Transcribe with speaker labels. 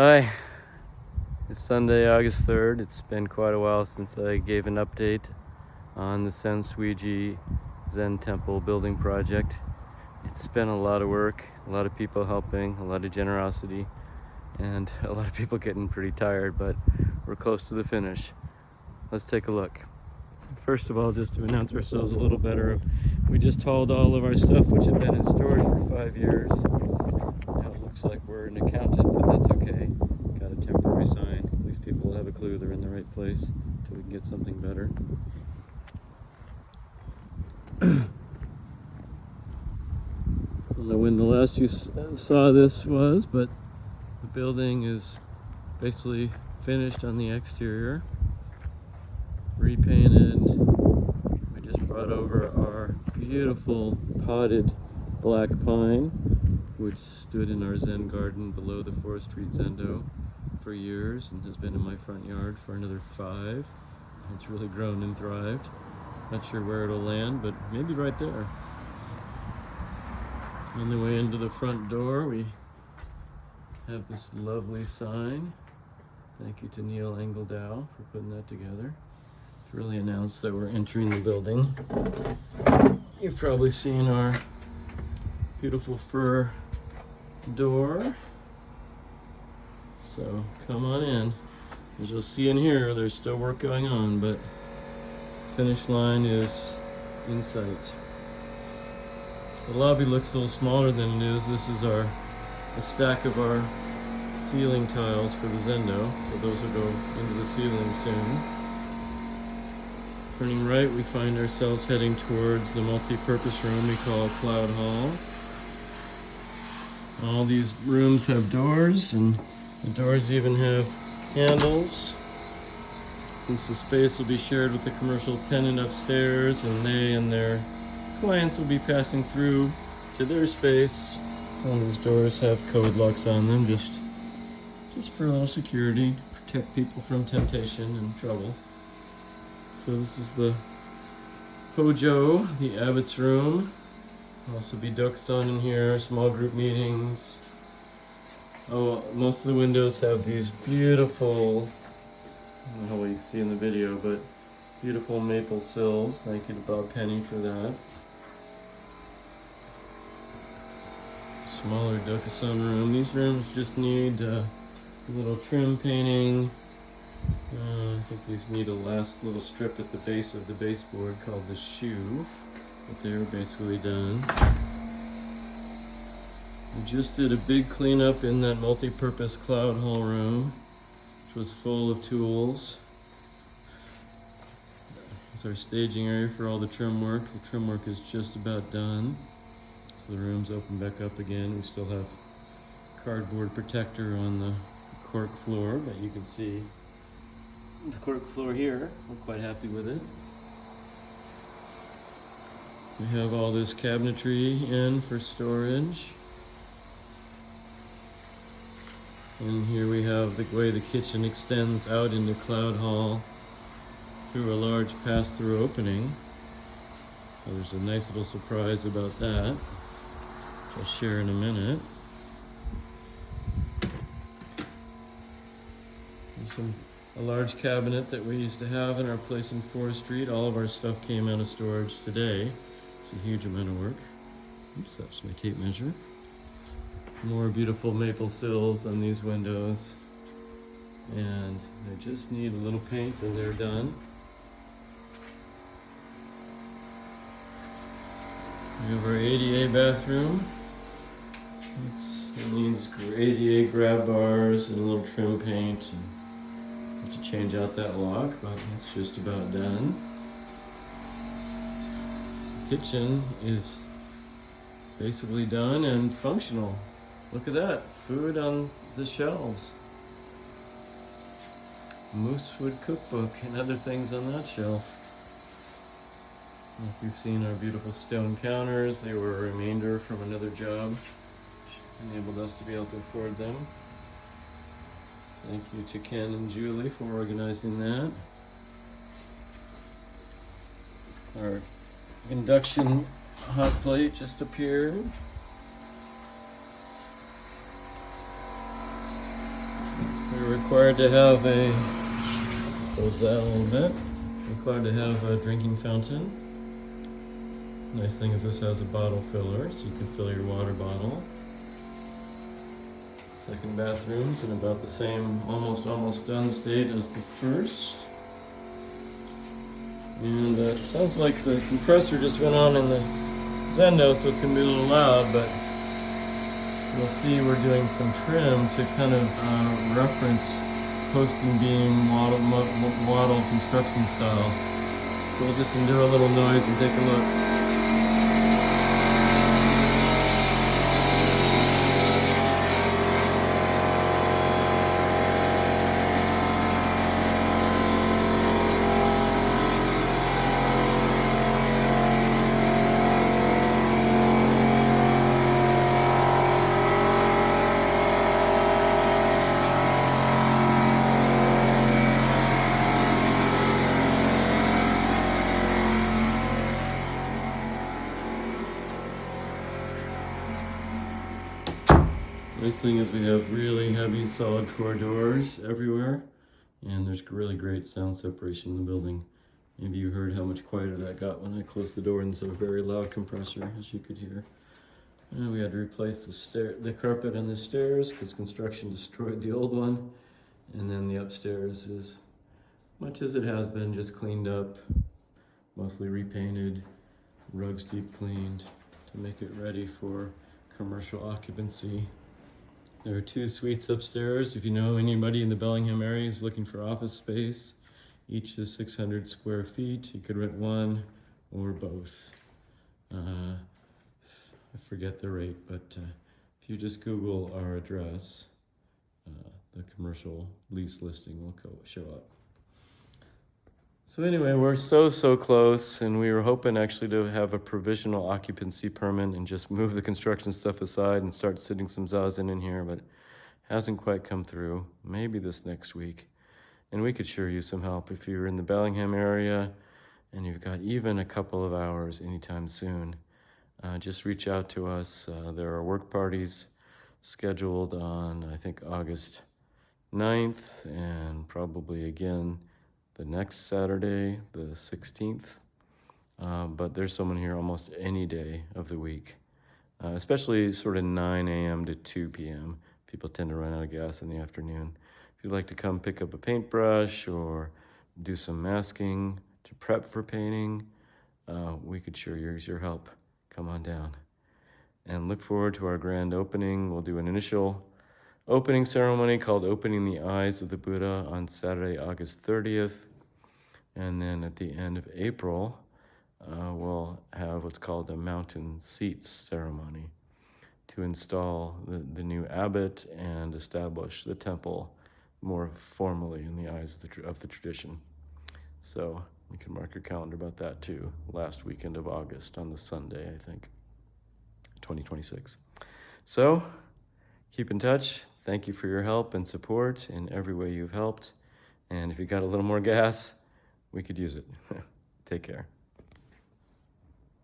Speaker 1: Hi, it's Sunday, August 3rd. It's been quite a while since I gave an update on the soooo Zen Temple building project. It's been a lot of work, a lot of people helping, a lot of generosity, and a lot of people getting pretty tired, but we're close to the finish. Let's take a look. First of all, just to announce ourselves a little better, we just hauled all of our stuff, which had been in storage for 5 years. Now it looks like we're an accountant, but that's okay. Got a temporary sign. At least people will have a clue they're in the right place until we can get something better. I don't know when the last you saw this was, but the building is basically finished on the exterior, repainted. We just brought over our beautiful potted black pine, which stood in our Zen garden below the 4th Street Zendo for years and has been in my front yard for another 5. It's really grown and thrived. Not sure where it'll land, but maybe right there. On the way into the front door, we have this lovely sign. Thank you to Neil Engeldow for putting that together. To really announce that we're entering the building. You've probably seen our beautiful fir door. So come on in. As you'll see in here, there's still work going on, but finish line is in sight. The lobby looks a little smaller than it is. This is a stack of our ceiling tiles for the Zendo, so those will go into the ceiling soon. Turning right, we find ourselves heading towards the multi-purpose room we call Cloud Hall. All these rooms have doors, and the doors even have handles. Since the space will be shared with the commercial tenant upstairs, and they and their clients will be passing through to their space, all these doors have code locks on them, just for a little security, protect people from temptation and trouble. So this is the Hojo, the Abbot's room. Also be Dokusan in here, small group meetings. Oh, most of the windows have these beautiful, I don't know what you see in the video, but beautiful maple sills. Thank you to Bob Penny for that. Smaller Dokusan room. These rooms just need a little trim painting. I think these need a last little strip at the base of the baseboard called the shoe, but they're basically done. We just did a big cleanup in that multi-purpose Cloud Hall room, which was full of tools. It's our staging area for all the trim work. The trim work is just about done. So the room's open back up again. We still have cardboard protector on the cork floor, but you can see the cork floor here. We're quite happy with it. We have all this cabinetry in for storage. And here we have the way the kitchen extends out into Cloud Hall through a large pass-through opening. So there's a nice little surprise about that, which I'll share in a minute. There's a large cabinet that we used to have in our place in 4th Street. All of our stuff came out of storage today. It's a huge amount of work. Oops, that's my tape measure. More beautiful maple sills on these windows. And they just need a little paint and they're done. We have our ADA bathroom. It needs ADA grab bars and a little trim paint. And have to change out that lock, but it's just about done. The kitchen is basically done and functional. Look at that, food on the shelves. Moosewood cookbook and other things on that shelf. If you've seen our beautiful stone counters, they were a remainder from another job, which enabled us to be able to afford them. Thank you to Ken and Julie for organizing that. Our induction hot plate just appeared. We're required to have close that a little bit. Required to have a drinking fountain. Nice thing is this has a bottle filler, so you can fill your water bottle. Second bathroom's in about the same, almost done state as the first. And it sounds like the compressor just went on in the Zendo, so it's gonna be a little loud, but you'll see we're doing some trim to kind of reference posting beam model construction style. So we'll just endure a little noise and take a look. Nice thing is we have really heavy solid core doors everywhere, and there's really great sound separation in the building. Maybe you heard how much quieter that got when I closed the door into a very loud compressor, as you could hear. And we had to replace the carpet on the stairs because construction destroyed the old one. And then the upstairs is much as it has been, just cleaned up, mostly repainted, rugs deep cleaned to make it ready for commercial occupancy. There are 2 suites upstairs. If you know anybody in the Bellingham area who's looking for office space, each is 600 square feet. You could rent one or both. I forget the rate, but if you just Google our address, the commercial lease listing will show up. So anyway, we're so close, and we were hoping actually to have a provisional occupancy permit and just move the construction stuff aside and start sitting some zazen in here, but it hasn't quite come through. Maybe this next week. And we could sure use some help if you're in the Bellingham area and you've got even a couple of hours anytime soon. Just reach out to us. There are work parties scheduled on, I think, August 9th, and probably again the next Saturday, the 16th. But there's someone here almost any day of the week, especially sort of 9 a.m. to 2 p.m. People tend to run out of gas in the afternoon. If you'd like to come pick up a paintbrush or do some masking to prep for painting, we could sure use your help. Come on down. And look forward to our grand opening. We'll do an initial opening ceremony called Opening the Eyes of the Buddha on Saturday, August 30th. And then at the end of April, we'll have what's called a mountain seats ceremony to install the new abbot and establish the temple more formally in the eyes of the tradition. So you can mark your calendar about that too. Last weekend of August on the Sunday, I think, 2026. So keep in touch. Thank you for your help and support in every way you've helped. And if you got a little more gas, we could use it. Take care.